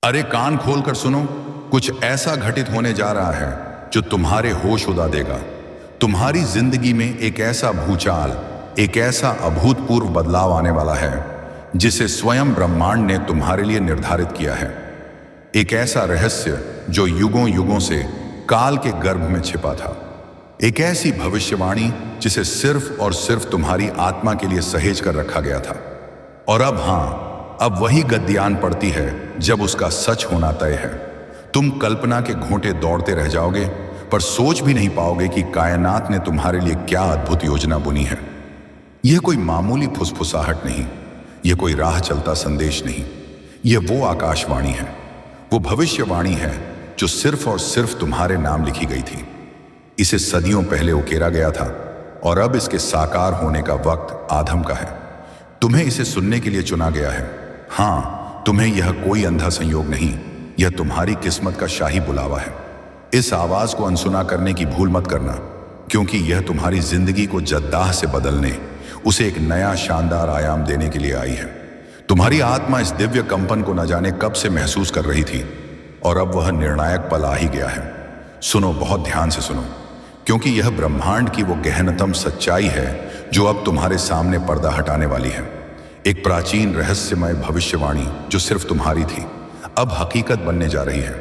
अरे कान खोलकर सुनो, कुछ ऐसा घटित होने जा रहा है जो तुम्हारे होश उड़ा देगा। तुम्हारी जिंदगी में एक ऐसा भूचाल, एक ऐसा अभूतपूर्व बदलाव आने वाला है जिसे स्वयं ब्रह्मांड ने तुम्हारे लिए निर्धारित किया है। एक ऐसा रहस्य जो युगों युगों से काल के गर्भ में छिपा था। एक ऐसी भविष्यवाणी जिसे सिर्फ और सिर्फ तुम्हारी आत्मा के लिए सहेज कर रखा गया था। और अब अब वही गद्दियान पड़ती है जब उसका सच होना तय है। तुम कल्पना के घोंटे दौड़ते रह जाओगे, पर सोच भी नहीं पाओगे कि कायनात ने तुम्हारे लिए क्या अद्भुत योजना बुनी है। यह कोई मामूली फुसफुसाहट नहीं, यह कोई राह चलता संदेश नहीं, यह वो आकाशवाणी है, वो भविष्यवाणी है जो सिर्फ और सिर्फ तुम्हारे नाम लिखी गई थी। इसे सदियों पहले उकेरा गया था और अब इसके साकार होने का वक्त आधम का है। तुम्हें इसे सुनने के लिए चुना गया है। हाँ, तुम्हें यह कोई अंधा संयोग नहीं, यह तुम्हारी किस्मत का शाही बुलावा है। इस आवाज को अनसुना करने की भूल मत करना, क्योंकि यह तुम्हारी जिंदगी को जद्दाह से बदलने, उसे एक नया शानदार आयाम देने के लिए आई है। तुम्हारी आत्मा इस दिव्य कंपन को न जाने कब से महसूस कर रही थी और अब वह निर्णायक पल आ ही गया है। सुनो, बहुत ध्यान से सुनो, क्योंकि यह ब्रह्मांड की वो गहनतम सच्चाई है जो अब तुम्हारे सामने पर्दा हटाने वाली है। एक प्राचीन रहस्यमय भविष्यवाणी जो सिर्फ तुम्हारी थी, अब हकीकत बनने जा रही है।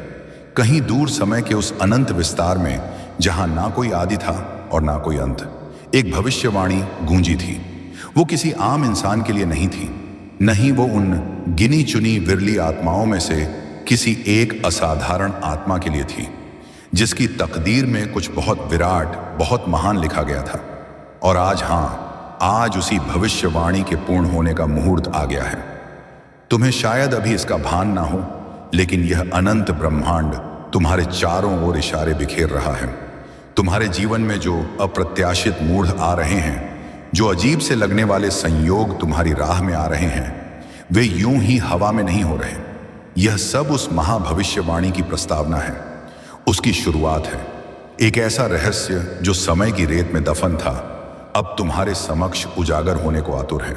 कहीं दूर समय के उस अनंत विस्तार में, जहां ना कोई आदि था और ना कोई अंत, एक भविष्यवाणी गूंजी थी। वो किसी आम इंसान के लिए नहीं थी, नहीं वो उन गिनी चुनी विरली आत्माओं में से किसी एक असाधारण आत्मा के लिए थी, जिसकी तकदीर में कुछ बहुत विराट, बहुत महान लिखा गया था। और आज उसी भविष्यवाणी के पूर्ण होने का मुहूर्त आ गया है। तुम्हें शायद अभी इसका भान ना हो, लेकिन यह अनंत ब्रह्मांड तुम्हारे चारों ओर इशारे बिखेर रहा है। तुम्हारे जीवन में जो अप्रत्याशित मूढ़ आ रहे हैं, जो अजीब से लगने वाले संयोग तुम्हारी राह में आ रहे हैं, वे यूं ही हवा में नहीं हो रहे। यह सब उस महाभविष्यवाणी की प्रस्तावना है, उसकी शुरुआत है। एक ऐसा रहस्य जो समय की रेत में दफन था, अब तुम्हारे समक्ष उजागर होने को आतुर है।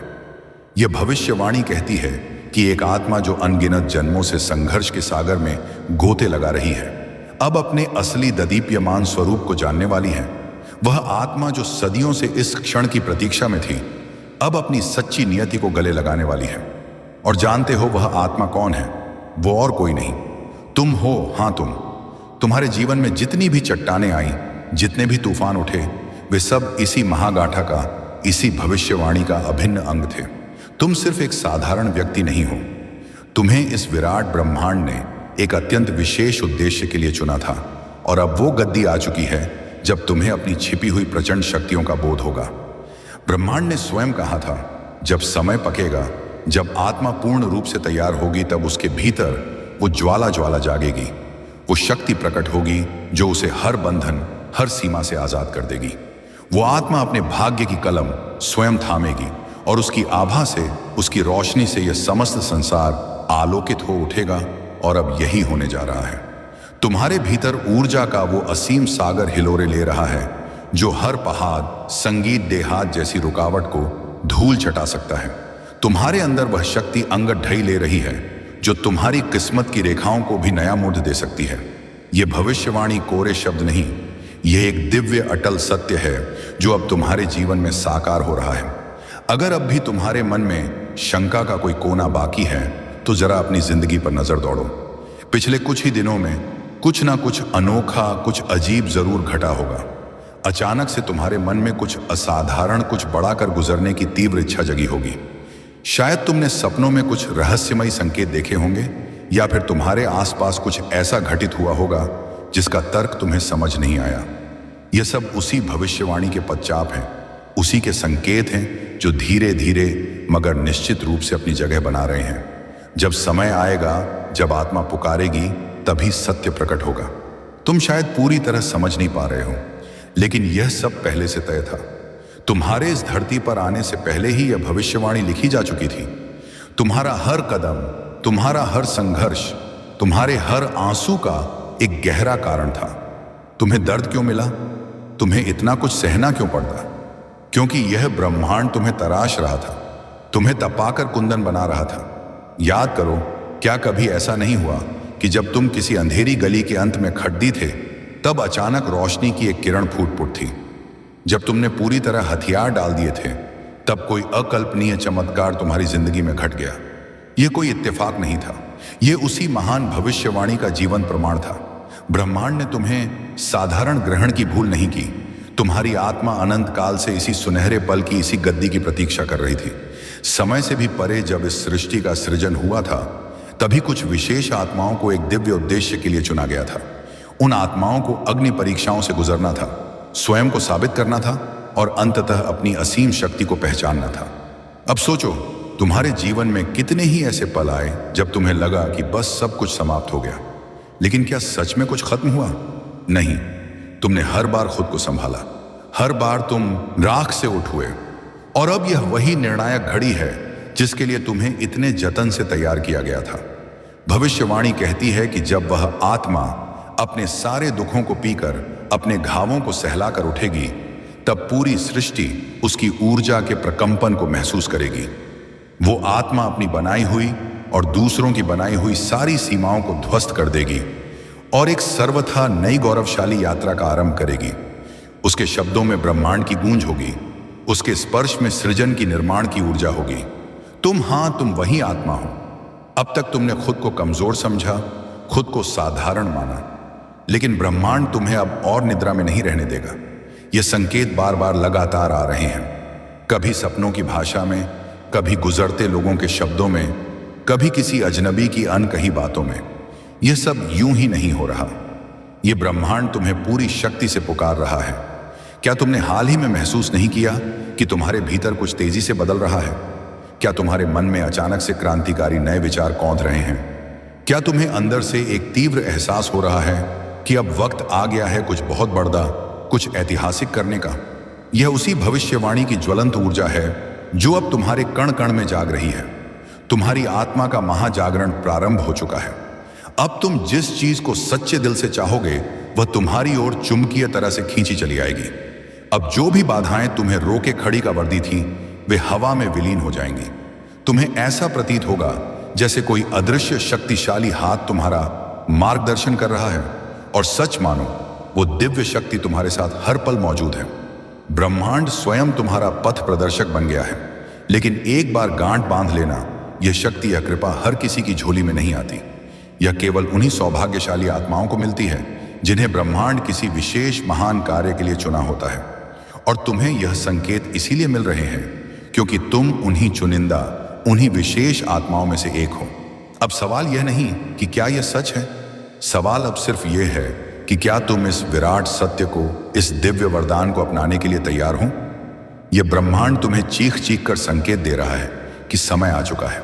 यह भविष्यवाणी कहती है कि एक आत्मा जो अनगिनत जन्मों से संघर्ष के सागर में गोते लगा रही है, अब अपने असली ददीप्यमान स्वरूप को जानने वाली है। वह आत्मा जो सदियों से इस क्षण की प्रतीक्षा में थी, अब अपनी सच्ची नियति को गले लगाने वाली है। और जानते हो वह आत्मा कौन है? वो और कोई नहीं, तुम हो। हाँ, तुम्हारे जीवन में जितनी भी चट्टानें आई, जितने भी तूफान उठे, वे सब इसी महागाथा का, इसी भविष्यवाणी का अभिन्न अंग थे। तुम सिर्फ एक साधारण व्यक्ति नहीं हो, तुम्हें इस विराट ब्रह्मांड ने एक अत्यंत विशेष उद्देश्य के लिए चुना था। और अब वो गद्दी आ चुकी है जब तुम्हें अपनी छिपी हुई प्रचंड शक्तियों का बोध होगा। ब्रह्मांड ने स्वयं कहा था, जब समय पकेगा, जब आत्मा पूर्ण रूप से तैयार होगी, तब उसके भीतर वो ज्वाला ज्वाला जागेगी। वो शक्ति प्रकट होगी जो उसे हर बंधन, हर सीमा से आजाद कर देगी। वो आत्मा अपने भाग्य की कलम स्वयं थामेगी और उसकी आभा से, उसकी रोशनी से यह समस्त संसार आलोकित हो उठेगा। और अब यही होने जा रहा है। तुम्हारे भीतर ऊर्जा का वो असीम सागर हिलोरे ले रहा है, जो हर पहाड़, संगीत, देहात जैसी रुकावट को धूल चटा सकता है। तुम्हारे अंदर वह शक्ति अंगत ढई ले रही है जो तुम्हारी किस्मत की रेखाओं को भी नया मूड दे सकती है। यह भविष्यवाणी कोरे शब्द नहीं, यह एक दिव्य अटल सत्य है जो अब तुम्हारे जीवन में साकार हो रहा है। अगर अब भी तुम्हारे मन में शंका का कोई कोना बाकी है, तो जरा अपनी जिंदगी पर नजर दौड़ो। पिछले कुछ ही दिनों में कुछ ना कुछ अनोखा, कुछ अजीब जरूर घटा होगा। अचानक से तुम्हारे मन में कुछ असाधारण, कुछ बड़ा कर गुजरने की तीव्र इच्छा जगी होगी। शायद तुमने सपनों में कुछ रहस्यमयी संकेत देखे होंगे, या फिर तुम्हारे आसपास कुछ ऐसा घटित हुआ होगा जिसका तर्क तुम्हें समझ नहीं आया। यह सब उसी भविष्यवाणी के पदचाप हैं, उसी के संकेत हैं जो धीरे धीरे मगर निश्चित रूप से अपनी जगह बना रहे हैं। जब समय आएगा, जब आत्मा पुकारेगी, तभी सत्य प्रकट होगा। तुम शायद पूरी तरह समझ नहीं पा रहे हो, लेकिन यह सब पहले से तय था। तुम्हारे इस धरती पर आने से पहले ही यह भविष्यवाणी लिखी जा चुकी थी। तुम्हारा हर कदम, तुम्हारा हर संघर्ष, तुम्हारे हर आंसू का एक गहरा कारण था। तुम्हें दर्द क्यों मिला? तुम्हें इतना कुछ सहना क्यों पड़ता? क्योंकि यह ब्रह्मांड तुम्हें तराश रहा था, तुम्हें तपाकर कुंदन बना रहा था। याद करो, क्या कभी ऐसा नहीं हुआ कि जब तुम किसी अंधेरी गली के अंत में खड्डी थे, तब अचानक रोशनी की एक किरण फूट थी। जब तुमने पूरी तरह हथियार डाल दिए थे, तब कोई अकल्पनीय चमत्कार तुम्हारी जिंदगी में घट गया। यह कोई इत्तेफाक नहीं था, यह उसी महान भविष्यवाणी का जीवन प्रमाण था। ब्रह्मांड ने तुम्हें साधारण ग्रहण की भूल नहीं की। तुम्हारी आत्मा अनंत काल से इसी सुनहरे पल की, इसी गद्दी की प्रतीक्षा कर रही थी। समय से भी परे जब इस सृष्टि का सृजन हुआ था, तभी कुछ विशेष आत्माओं को एक दिव्य उद्देश्य के लिए चुना गया था। उन आत्माओं को अग्नि परीक्षाओं से गुजरना था, स्वयं को साबित करना था और अंततः अपनी असीम शक्ति को पहचानना था। अब सोचो, तुम्हारे जीवन में कितने ही ऐसे पल आए जब तुम्हें लगा कि बस सब कुछ समाप्त हो गया। लेकिन क्या सच में कुछ खत्म हुआ? नहीं, तुमने हर बार खुद को संभाला, हर बार तुम राख से उठ हुए। और अब यह वही निर्णायक घड़ी है जिसके लिए तुम्हें इतने जतन से तैयार किया गया था। भविष्यवाणी कहती है कि जब वह आत्मा अपने सारे दुखों को पीकर अपने घावों को सहलाकर उठेगी, तब पूरी सृष्टि उसकी ऊर्जा के प्रकंपन को महसूस करेगी। वो आत्मा अपनी बनाई हुई और दूसरों की बनाई हुई सारी सीमाओं को ध्वस्त कर देगी और एक सर्वथा नई गौरवशाली यात्रा का आरंभ करेगी। उसके शब्दों में ब्रह्मांड की गूंज होगी, उसके स्पर्श में सृजन की निर्माण की ऊर्जा होगी। तुम वही आत्मा हो। अब तक तुमने खुद को कमजोर समझा, खुद को साधारण माना, लेकिन ब्रह्मांड तुम्हें अब और निद्रा में नहीं रहने देगा। ये संकेत बार बार लगातार आ रहे हैं, कभी सपनों की भाषा में, कभी गुजरते लोगों के शब्दों में, कभी किसी अजनबी की अनकही बातों में। यह सब यूं ही नहीं हो रहा। यह ब्रह्मांड तुम्हें पूरी शक्ति से पुकार रहा है। क्या तुमने हाल ही में महसूस नहीं किया कि तुम्हारे भीतर कुछ तेजी से बदल रहा है? क्या तुम्हारे मन में अचानक से क्रांतिकारी नए विचार कौंध रहे हैं? क्या तुम्हें अंदर से एक तीव्र एहसास हो रहा है कि अब वक्त आ गया है कुछ बहुत बड़ा, कुछ ऐतिहासिक करने का? यह उसी भविष्यवाणी की ज्वलंत ऊर्जा है जो अब तुम्हारे कण कण में जाग रही है। तुम्हारी आत्मा का महाजागरण प्रारंभ हो चुका है। अब तुम जिस चीज को सच्चे दिल से चाहोगे, वह तुम्हारी ओर चुंबकीय तरह से खींची चली आएगी। अब जो भी बाधाएं तुम्हें रोके खड़ी का वर्दी थी, वे हवा में विलीन हो जाएंगी। तुम्हें ऐसा प्रतीत होगा जैसे कोई अदृश्य शक्तिशाली हाथ तुम्हारा मार्गदर्शन कर रहा है। और सच मानो, वो दिव्य शक्ति तुम्हारे साथ हर पल मौजूद है। ब्रह्मांड स्वयं तुम्हारा पथ प्रदर्शक बन गया है। लेकिन एक बार गांठ बांध लेना, यह शक्ति या कृपा हर किसी की झोली में नहीं आती। यह केवल उन्हीं सौभाग्यशाली आत्माओं को मिलती है जिन्हें ब्रह्मांड किसी विशेष महान कार्य के लिए चुना होता है। और तुम्हें यह संकेत इसीलिए मिल रहे हैं क्योंकि तुम उन्हीं चुनिंदा, उन्हीं विशेष आत्माओं में से एक हो। अब सवाल यह नहीं कि क्या यह सच है, सवाल अब सिर्फ यह है कि क्या तुम इस विराट सत्य को, इस दिव्य वरदान को अपनाने के लिए तैयार हो? यह ब्रह्मांड तुम्हें चीख चीख कर संकेत दे रहा है कि समय आ चुका है।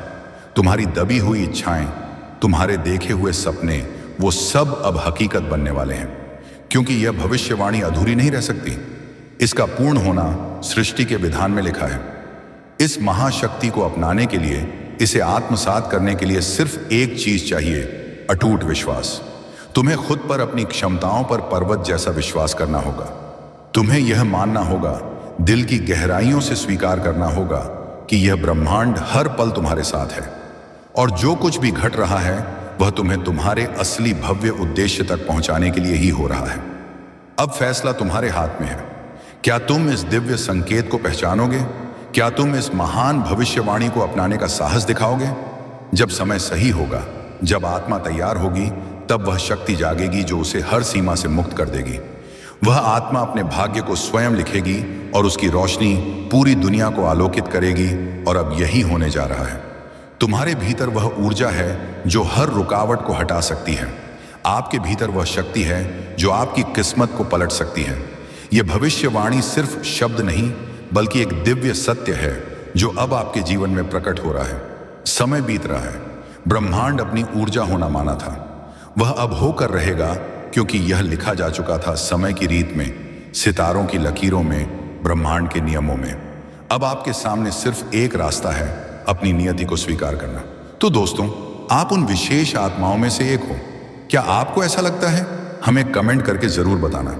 तुम्हारी दबी हुई इच्छाएं, तुम्हारे देखे हुए सपने, वो सब अब हकीकत बनने वाले हैं। क्योंकि यह भविष्यवाणी अधूरी नहीं रह सकती। इसका पूर्ण होना सृष्टि के विधान में लिखा है। इस महाशक्ति को अपनाने के लिए, इसे आत्मसात करने के लिए सिर्फ एक चीज चाहिए, अटूट विश्वास। तुम्हें खुद पर, अपनी क्षमताओं पर पर्वत जैसा विश्वास करना होगा। तुम्हें यह मानना होगा, दिल की गहराइयों से स्वीकार करना होगा कि यह ब्रह्मांड हर पल तुम्हारे साथ है और जो कुछ भी घट रहा है वह तुम्हें तुम्हारे असली भव्य उद्देश्य तक पहुंचाने के लिए ही हो रहा है। अब फैसला तुम्हारे हाथ में है। क्या तुम इस दिव्य संकेत को पहचानोगे? क्या तुम इस महान भविष्यवाणी को अपनाने का साहस दिखाओगे? जब समय सही होगा, जब आत्मा तैयार होगी, तब वह शक्ति जागेगी जो उसे हर सीमा से मुक्त कर देगी। वह आत्मा अपने भाग्य को स्वयं लिखेगी और उसकी रोशनी पूरी दुनिया को आलोकित करेगी। और अब यही होने जा रहा है। तुम्हारे भीतर वह ऊर्जा है जो हर रुकावट को हटा सकती है। आपके भीतर वह शक्ति है जो आपकी किस्मत को पलट सकती है। यह भविष्यवाणी सिर्फ शब्द नहीं, बल्कि एक दिव्य सत्य है जो अब आपके जीवन में प्रकट हो रहा है। समय बीत रहा है। ब्रह्मांड अपनी ऊर्जा होना माना था, वह अब होकर रहेगा, क्योंकि यह लिखा जा चुका था समय की रीत में, सितारों की लकीरों में, ब्रह्मांड के नियमों में। अब आपके सामने सिर्फ एक रास्ता है, अपनी नियति को स्वीकार करना। तो दोस्तों, आप उन विशेष आत्माओं में से एक हो। क्या आपको ऐसा लगता है? हमें कमेंट करके जरूर बताना।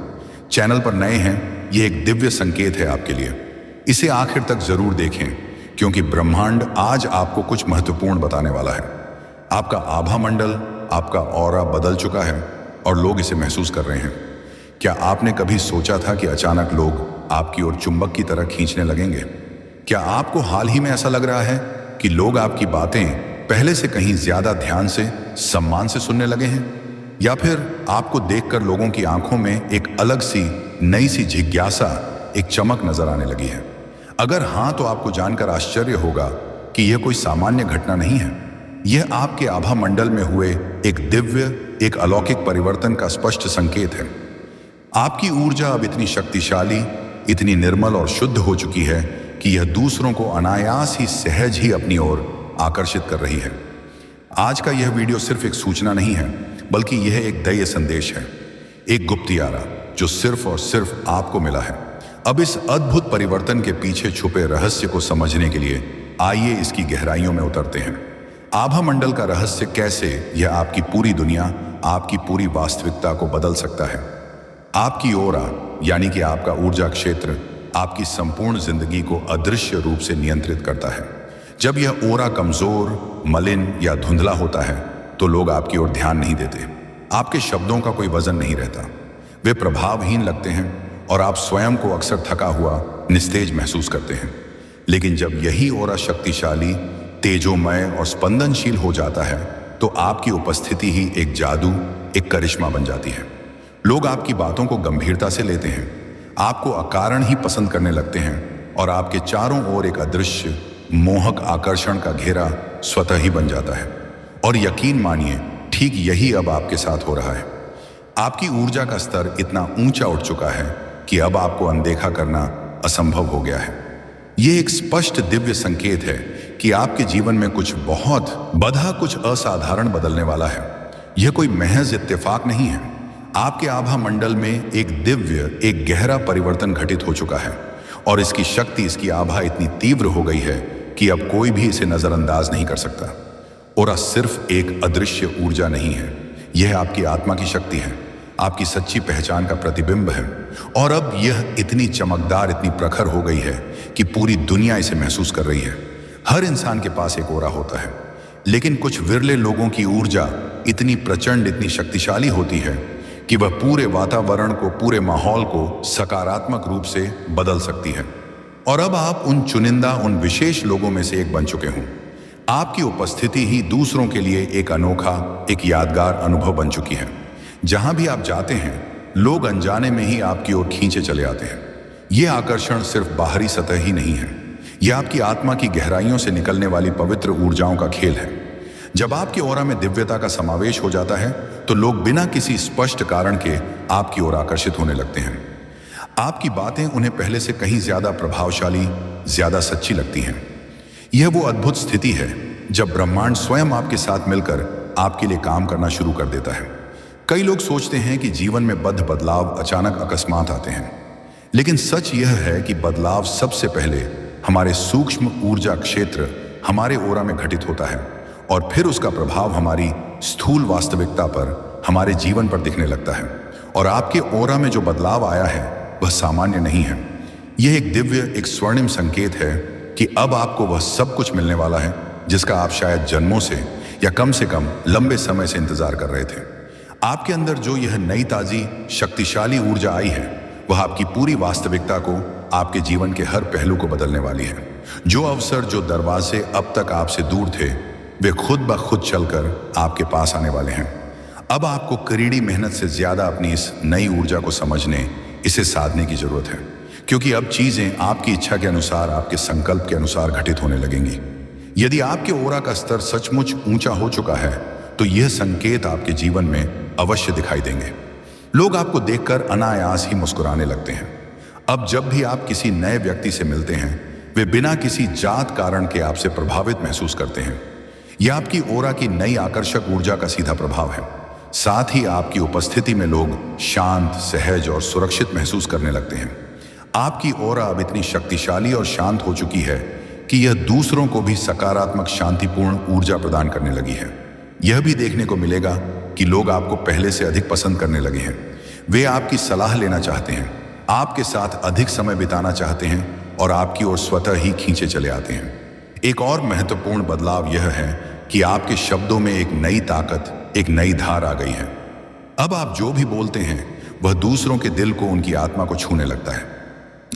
चैनल पर नए हैं, यह एक दिव्य संकेत है आपके लिए। इसे आखिर तक जरूर देखें, क्योंकि ब्रह्मांड आज आपको कुछ महत्वपूर्ण बताने वाला है। आपका आभा मंडल आपका ऑरा बदल चुका है और लोग इसे महसूस कर रहे हैं। क्या आपने कभी सोचा था कि अचानक लोग आपकी ओर चुंबक की तरह खींचने लगेंगे? क्या आपको हाल ही में ऐसा लग रहा है कि लोग आपकी बातें पहले से कहीं ज्यादा ध्यान से, सम्मान से सुनने लगे हैं? या फिर आपको देखकर लोगों की आंखों में एक अलग सी, नई सी जिज्ञासा, एक चमक नजर आने लगी है? अगर हां, तो आपको जानकर आश्चर्य होगा कि यह कोई सामान्य घटना नहीं है। यह आपके आभा मंडल में हुए एक दिव्य, एक अलौकिक परिवर्तन का स्पष्ट संकेत है। आपकी ऊर्जा अब इतनी शक्तिशाली, इतनी निर्मल और शुद्ध हो चुकी है कि यह दूसरों को अनायास ही, सहज ही अपनी ओर आकर्षित कर रही है। आज का यह वीडियो सिर्फ एक सूचना नहीं है, बल्कि यह एक दैवीय संदेश है, एक गुप्तियारा जो सिर्फ और सिर्फ आपको मिला है। अब इस अद्भुत परिवर्तन के पीछे छुपे रहस्य को समझने के लिए आइए इसकी गहराइयों में उतरते हैं। आभा मंडल का रहस्य, कैसे यह आपकी पूरी दुनिया, आपकी पूरी वास्तविकता को बदल सकता है। आपकी ओरा, यानी कि आपका ऊर्जा क्षेत्र, आपकी संपूर्ण जिंदगी को अदृश्य रूप से नियंत्रित करता है। जब यह ओरा कमजोर, मलिन या धुंधला होता है तो लोग आपकी ओर ध्यान नहीं देते। आपके शब्दों का कोई वजन नहीं रहता, वे प्रभावहीन लगते हैं और आप स्वयं को अक्सर थका हुआ, निस्तेज महसूस करते हैं। लेकिन जब यही ओरा शक्तिशाली, तेजोमय और स्पंदनशील हो जाता है तो आपकी उपस्थिति ही एक जादू, एक करिश्मा बन जाती है। लोग आपकी बातों को गंभीरता से लेते हैं, आपको अकारण ही पसंद करने लगते हैं और आपके चारों ओर एक अदृश्य, मोहक आकर्षण का घेरा स्वतः ही बन जाता है। और यकीन मानिए, ठीक यही अब आपके साथ हो रहा है। आपकी ऊर्जा का स्तर इतना ऊंचा उठ चुका है कि अब आपको अनदेखा करना असंभव हो गया है। यह एक स्पष्ट दिव्य संकेत है कि आपके जीवन में कुछ बहुत बड़ा, कुछ असाधारण बदलने वाला है। यह कोई महज इत्तेफाक नहीं है। आपके आभा मंडल में एक दिव्य, एक गहरा परिवर्तन घटित हो चुका है और इसकी शक्ति, इसकी आभा इतनी तीव्र हो गई है कि अब कोई भी इसे नजरअंदाज नहीं कर सकता। ओरा सिर्फ एक अदृश्य ऊर्जा नहीं है, यह आपकी आत्मा की शक्ति है, आपकी सच्ची पहचान का प्रतिबिंब है। और अब यह इतनी चमकदार, इतनी प्रखर हो गई है कि पूरी दुनिया इसे महसूस कर रही है। हर इंसान के पास एक ओरा होता है, लेकिन कुछ विरले लोगों की ऊर्जा इतनी प्रचंड, इतनी शक्तिशाली होती है कि वह पूरे वातावरण को, पूरे माहौल को सकारात्मक रूप से बदल सकती है। और अब आप उन चुनिंदा, उन विशेष लोगों में से एक बन चुके हों। आपकी उपस्थिति ही दूसरों के लिए एक अनोखा, एक यादगार अनुभव बन चुकी है। जहां भी आप जाते हैं, लोग अनजाने में ही आपकी ओर खींचे चले आते हैं। यह आकर्षण सिर्फ बाहरी सतह ही नहीं है, यह आपकी आत्मा की गहराइयों से निकलने वाली पवित्र ऊर्जाओं का खेल है। जब आपके ओरा में दिव्यता का समावेश हो जाता है तो लोग बिना किसी स्पष्ट कारण के आपकी ओर आकर्षित होने लगते हैं। आपकी बातें उन्हें पहले से कहीं ज्यादा प्रभावशाली, ज्यादा सच्ची लगती हैं। यह वो अद्भुत स्थिति है जब ब्रह्मांड स्वयं आपके साथ मिलकर आपके लिए काम करना शुरू कर देता है। कई लोग सोचते हैं कि जीवन में बदलाव अचानक, अकस्मात आते हैं, लेकिन सच यह है कि बदलाव सबसे पहले हमारे सूक्ष्म ऊर्जा क्षेत्र, हमारे ओरा में घटित होता है और फिर उसका प्रभाव हमारी स्थूल वास्तविकता पर, हमारे जीवन पर दिखने लगता है। और आपके ओरा में जो बदलाव आया है वह सामान्य नहीं है। यह एक दिव्य, एक स्वर्णिम संकेत है कि अब आपको वह सब कुछ मिलने वाला है जिसका आप शायद जन्मों से, या कम से कम लंबे समय से इंतजार कर रहे थे। आपके अंदर जो यह नई, ताजी, शक्तिशाली ऊर्जा आई है, वह आपकी पूरी वास्तविकता को, आपके जीवन के हर पहलू को बदलने वाली है। जो अवसर, जो दरवाजे अब तक आपसे दूर थे, वे खुद ब खुद चलकर आपके पास आने वाले हैं। अब आपको करीडी मेहनत से ज्यादा अपनी इस नई ऊर्जा को समझने, इसे साधने की जरूरत है, क्योंकि अब चीजें आपकी इच्छा के अनुसार, आपके संकल्प के अनुसार घटित होने लगेंगी। यदि आपके ओरा का स्तर सचमुच ऊंचा हो चुका है तो यह संकेत आपके जीवन में अवश्य दिखाई देंगे। लोग आपको देखकर अनायास ही मुस्कुराने लगते हैं। अब जब भी आप किसी नए व्यक्ति से मिलते हैं, वे बिना किसी जात कारण के आपसे प्रभावित महसूस करते हैं। यह आपकी ओरा की नई आकर्षक ऊर्जा का सीधा प्रभाव है। साथ ही आपकी उपस्थिति में लोग शांत, सहज और सुरक्षित महसूस करने लगते हैं। आपकी ओरा अब इतनी शक्तिशाली और शांत हो चुकी है कि यह दूसरों को भी सकारात्मक, शांतिपूर्ण ऊर्जा प्रदान करने लगी है। यह भी देखने को मिलेगा कि लोग आपको पहले से अधिक पसंद करने लगे हैं। वे आपकी सलाह लेना चाहते हैं, आपके साथ अधिक समय बिताना चाहते हैं और आपकी ओर स्वतः ही खींचे चले आते हैं। एक और महत्वपूर्ण बदलाव यह है कि आपके शब्दों में एक नई ताकत, एक नई धार आ गई है। अब आप जो भी बोलते हैं वह दूसरों के दिल को, उनकी आत्मा को छूने लगता है।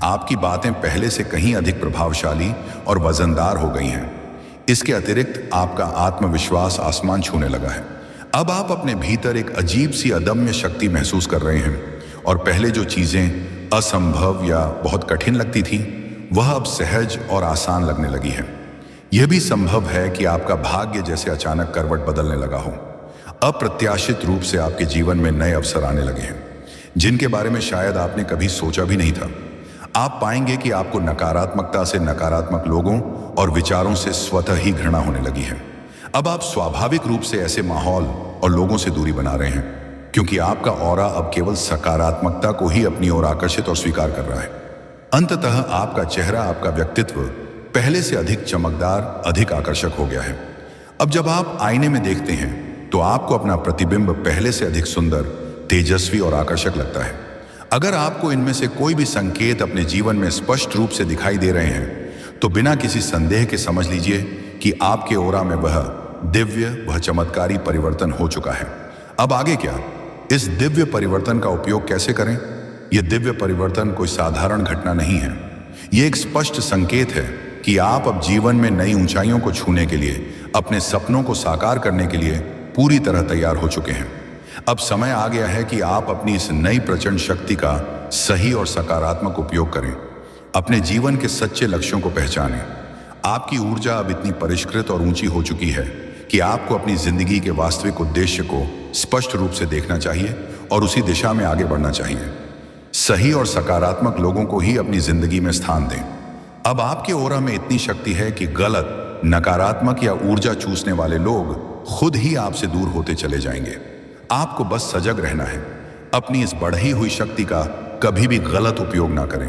आपकी बातें पहले से कहीं अधिक प्रभावशाली और वजनदार हो गई हैं। इसके अतिरिक्त आपका आत्मविश्वास आसमान छूने लगा है। अब आप अपने भीतर एक अजीब सी अदम्य शक्ति महसूस कर रहे हैं और पहले जो चीजें असंभव या बहुत कठिन लगती थी वह अब सहज और आसान लगने लगी है। यह भी संभव है कि आपका भाग्य जैसे अचानक करवट बदलने लगा हो। अप्रत्याशित रूप से आपके जीवन में नए अवसर आने लगे हैं जिनके बारे में शायद आपने कभी सोचा भी नहीं था। आप पाएंगे कि आपको नकारात्मकता से, नकारात्मक लोगों और विचारों से स्वतः ही घृणा होने लगी है। अब आप स्वाभाविक रूप से ऐसे माहौल और लोगों से दूरी बना रहे हैं क्योंकि आपका ऑरा अब केवल सकारात्मकता को ही अपनी ओर आकर्षित और स्वीकार कर रहा है। अंततः आपका चेहरा, आपका व्यक्तित्व पहले से अधिक चमकदार, अधिक आकर्षक हो गया है। अब जब आप आईने में देखते हैं तो आपको अपना प्रतिबिंब पहले से अधिक सुंदर, तेजस्वी और आकर्षक लगता है। अगर आपको इनमें से कोई भी संकेत अपने जीवन में स्पष्ट रूप से दिखाई दे रहे हैं तो बिना किसी संदेह के समझ लीजिए कि आपके ओरा में वह दिव्य, वह चमत्कारी परिवर्तन हो चुका है। अब आगे क्या? इस दिव्य परिवर्तन का उपयोग कैसे करें? यह दिव्य परिवर्तन कोई साधारण घटना नहीं है। यह एक स्पष्ट संकेत है कि आप अब जीवन में नई ऊंचाइयों को छूने के लिए, अपने सपनों को साकार करने के लिए पूरी तरह तैयार हो चुके हैं। अब समय आ गया है कि आप अपनी इस नई प्रचंड शक्ति का सही और सकारात्मक उपयोग करें। अपने जीवन के सच्चे लक्ष्यों को पहचानें। आपकी ऊर्जा अब इतनी परिष्कृत और ऊंची हो चुकी है कि आपको अपनी जिंदगी के वास्तविक उद्देश्य को स्पष्ट रूप से देखना चाहिए और उसी दिशा में आगे बढ़ना चाहिए। सही और सकारात्मक लोगों को ही अपनी जिंदगी में स्थान दें। अब आपके ओरा में इतनी शक्ति है कि गलत, नकारात्मक या ऊर्जा चूसने वाले लोग खुद ही आपसे दूर होते चले जाएंगे। आपको बस सजग रहना है। अपनी इस बढ़ी हुई शक्ति का कभी भी गलत उपयोग ना करें।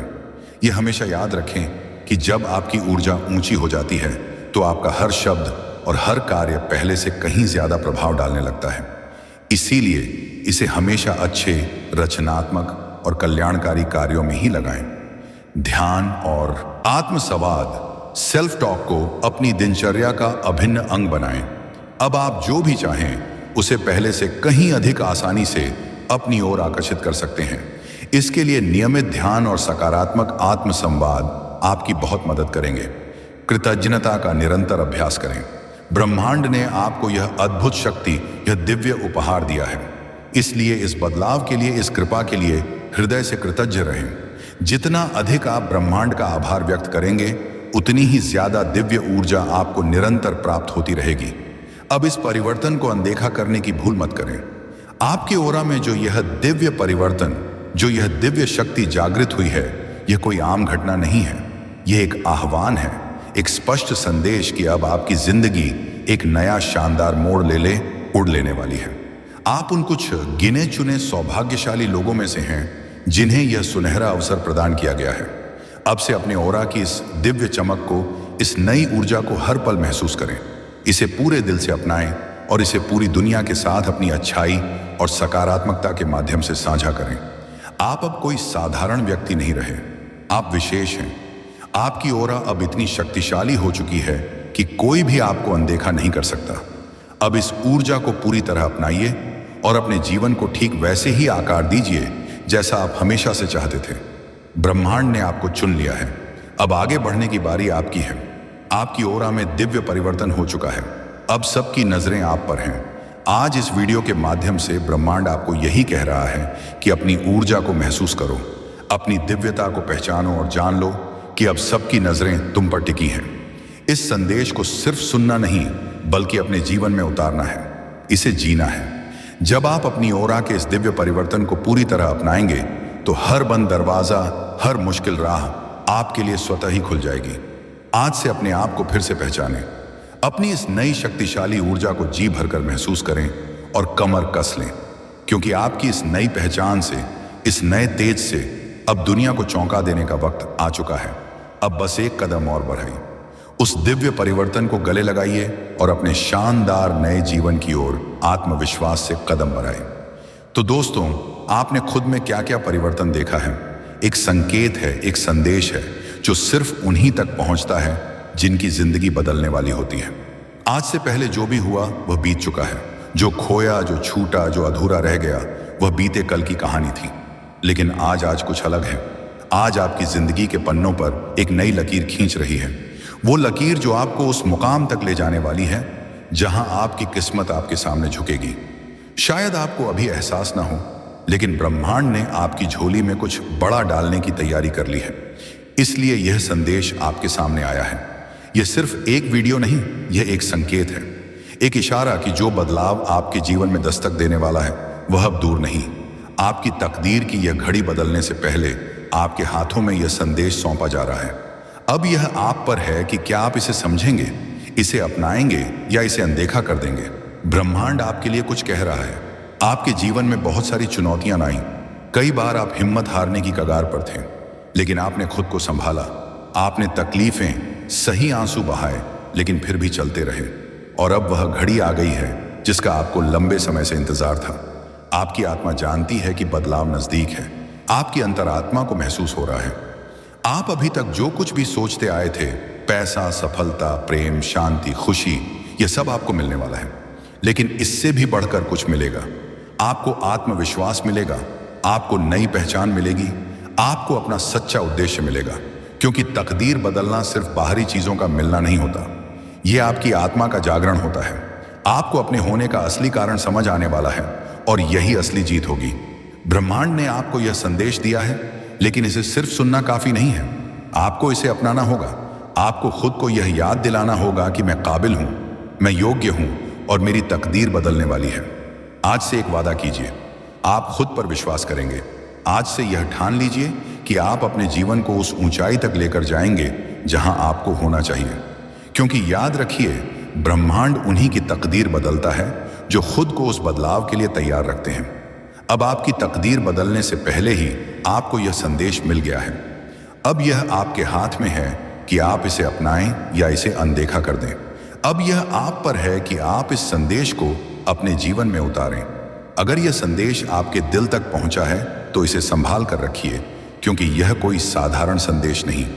यह हमेशा याद रखें कि जब आपकी ऊर्जा ऊंची हो जाती है तो आपका हर शब्द और हर कार्य पहले से कहीं ज्यादा प्रभाव डालने लगता है। इसीलिए इसे हमेशा अच्छे, रचनात्मक और कल्याणकारी कार्यों में ही लगाएं। ध्यान और आत्मसंवाद, सेल्फ टॉक को अपनी दिनचर्या का अभिन्न अंग बनाएं। अब आप जो भी चाहें उसे पहले से कहीं अधिक आसानी से अपनी ओर आकर्षित कर सकते हैं। इसके लिए नियमित ध्यान और सकारात्मक आत्मसंवाद आपकी बहुत मदद करेंगे। कृतज्ञता का निरंतर अभ्यास करें। ब्रह्मांड ने आपको यह अद्भुत शक्ति, यह दिव्य उपहार दिया है। इसलिए इस बदलाव के लिए, इस कृपा के लिए हृदय से कृतज्ञ रहें। जितना अधिक आप ब्रह्मांड का आभार व्यक्त करेंगे उतनी ही ज्यादा दिव्य ऊर्जा आपको निरंतर प्राप्त होती रहेगी। अब इस परिवर्तन को अनदेखा करने की भूल मत करें। आपके ओरा में जो यह दिव्य परिवर्तन, जो यह दिव्य शक्ति जागृत हुई है, यह कोई आम घटना नहीं है। यह एक आह्वान है, एक स्पष्ट संदेश कि अब आपकी जिंदगी एक नया शानदार मोड़ उड़ लेने वाली है। आप उन कुछ गिने चुने सौभाग्यशाली लोगों में से हैं जिन्हें यह सुनहरा अवसर प्रदान किया गया है। अब से अपने ओरा की इस दिव्य चमक को, इस नई ऊर्जा को हर पल महसूस करें। इसे पूरे दिल से अपनाएं और इसे पूरी दुनिया के साथ अपनी अच्छाई और सकारात्मकता के माध्यम से साझा करें। आप अब कोई साधारण व्यक्ति नहीं रहे, आप विशेष हैं। आपकी ओरा अब इतनी शक्तिशाली हो चुकी है कि कोई भी आपको अनदेखा नहीं कर सकता। अब इस ऊर्जा को पूरी तरह अपनाइए और अपने जीवन को ठीक वैसे ही आकार दीजिए जैसा आप हमेशा से चाहते थे। ब्रह्मांड ने आपको चुन लिया है। अब आगे बढ़ने की बारी आपकी है। आपकी ओरा में दिव्य परिवर्तन हो चुका है। अब सबकी नजरें आप पर हैं। आज इस वीडियो के माध्यम से ब्रह्मांड आपको यही कह रहा है कि अपनी ऊर्जा को महसूस करो, अपनी दिव्यता को पहचानो और जान लो कि अब सबकी नजरें तुम पर टिकी हैं। इस संदेश को सिर्फ सुनना नहीं बल्कि अपने जीवन में उतारना है, इसे जीना है। जब आप अपनी ओरा के इस दिव्य परिवर्तन को पूरी तरह अपनाएंगे तो हर बंद दरवाजा, हर मुश्किल राह आपके लिए स्वतः ही खुल जाएगी। आज से अपने आप को फिर से पहचानें। अपनी इस नई शक्तिशाली ऊर्जा को जी भरकर महसूस करें और कमर कस लें, क्योंकि आपकी इस नई पहचान से, इस नए तेज से अब दुनिया को चौंका देने का वक्त आ चुका है। अब बस एक कदम और बढ़ाइए, उस दिव्य परिवर्तन को गले लगाइए और अपने शानदार नए जीवन की ओर आत्मविश्वास से कदम बढ़ाएं। तो दोस्तों, आपने खुद में क्या क्या परिवर्तन देखा है? एक संकेत है, एक संदेश है जो सिर्फ उन्हीं तक पहुंचता है जिनकी जिंदगी बदलने वाली होती है। आज से पहले जो भी हुआ वह बीत चुका है। जो खोया, जो छूटा, जो अधूरा रह गया, वह बीते कल की कहानी थी। लेकिन आज कुछ अलग है। आज आपकी जिंदगी के पन्नों पर एक नई लकीर खींच रही है। वो लकीर जो आपको उस मुकाम तक ले जाने वाली है जहां आपकी किस्मत आपके सामने झुकेगी। शायद आपको अभी एहसास ना हो, लेकिन ब्रह्मांड ने आपकी झोली में कुछ बड़ा डालने की तैयारी कर ली है। इसलिए यह संदेश आपके सामने आया है। यह सिर्फ एक वीडियो नहीं, यह एक संकेत है, एक इशारा कि जो बदलाव आपके जीवन में दस्तक देने वाला है वह अब दूर नहीं। आपकी तकदीर की यह घड़ी बदलने से पहले आपके हाथों में यह संदेश सौंपा जा रहा है। अब यह आप पर है कि क्या आप इसे समझेंगे, इसे अपनाएंगे या इसे अनदेखा कर देंगे। ब्रह्मांड आपके लिए कुछ कह रहा है। आपके जीवन में बहुत सारी चुनौतियां आईं। कई बार आप हिम्मत हारने की कगार पर थे, लेकिन आपने खुद को संभाला। आपने तकलीफें, सही आंसू बहाए, लेकिन फिर भी चलते रहे। और अब वह घड़ी आ गई है जिसका आपको लंबे समय से इंतजार था। आपकी आत्मा जानती है कि बदलाव नजदीक है। आपकी अंतरात्मा को महसूस हो रहा है। आप अभी तक जो कुछ भी सोचते आए थे, पैसा, सफलता, प्रेम, शांति, खुशी, यह सब आपको मिलने वाला है। लेकिन इससे भी बढ़कर कुछ मिलेगा। आपको आत्मविश्वास मिलेगा, आपको नई पहचान मिलेगी, आपको अपना सच्चा उद्देश्य मिलेगा। क्योंकि तकदीर बदलना सिर्फ बाहरी चीजों का मिलना नहीं होता, यह आपकी आत्मा का जागरण होता है। आपको अपने होने का असली कारण समझ आने वाला है और यही असली जीत होगी। ब्रह्मांड ने आपको यह संदेश दिया है, लेकिन इसे सिर्फ सुनना काफी नहीं है। आपको इसे अपनाना होगा। आपको खुद को यह याद दिलाना होगा कि मैं काबिल हूं, मैं योग्य हूं और मेरी तकदीर बदलने वाली है। आज से एक वादा कीजिए, आप खुद पर विश्वास करेंगे। आज से यह ठान लीजिए कि आप अपने जीवन को उस ऊंचाई तक लेकर जाएंगे जहां आपको होना चाहिए। क्योंकि याद रखिए, ब्रह्मांड उन्हीं की तकदीर बदलता है जो खुद को उस बदलाव के लिए तैयार रखते हैं। अब आपकी तकदीर बदलने से पहले ही आपको यह संदेश मिल गया है। अब यह आपके हाथ में है कि आप इसे अपनाएं या इसे अनदेखा कर दें। अब यह आप पर है कि आप इस संदेश को अपने जीवन में उतारें। अगर यह संदेश आपके दिल तक पहुंचा है तो इसे संभाल कर रखिए, क्योंकि यह कोई साधारण संदेश नहीं,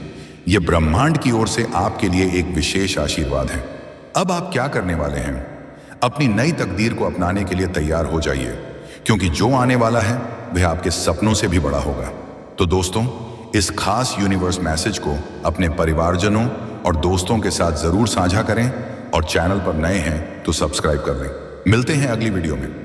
यह ब्रह्मांड की ओर से आपके लिए एक विशेष आशीर्वाद है। अब आप क्या करने वाले हैं? अपनी नई तकदीर को अपनाने के लिए तैयार हो जाइए, क्योंकि जो आने वाला है वह आपके सपनों से भी बड़ा होगा। तो दोस्तों, इस खास यूनिवर्स मैसेज को अपने परिवारजनों और दोस्तों के साथ जरूर साझा करें और चैनल पर नए हैं तो सब्सक्राइब कर लें। मिलते हैं अगली वीडियो में।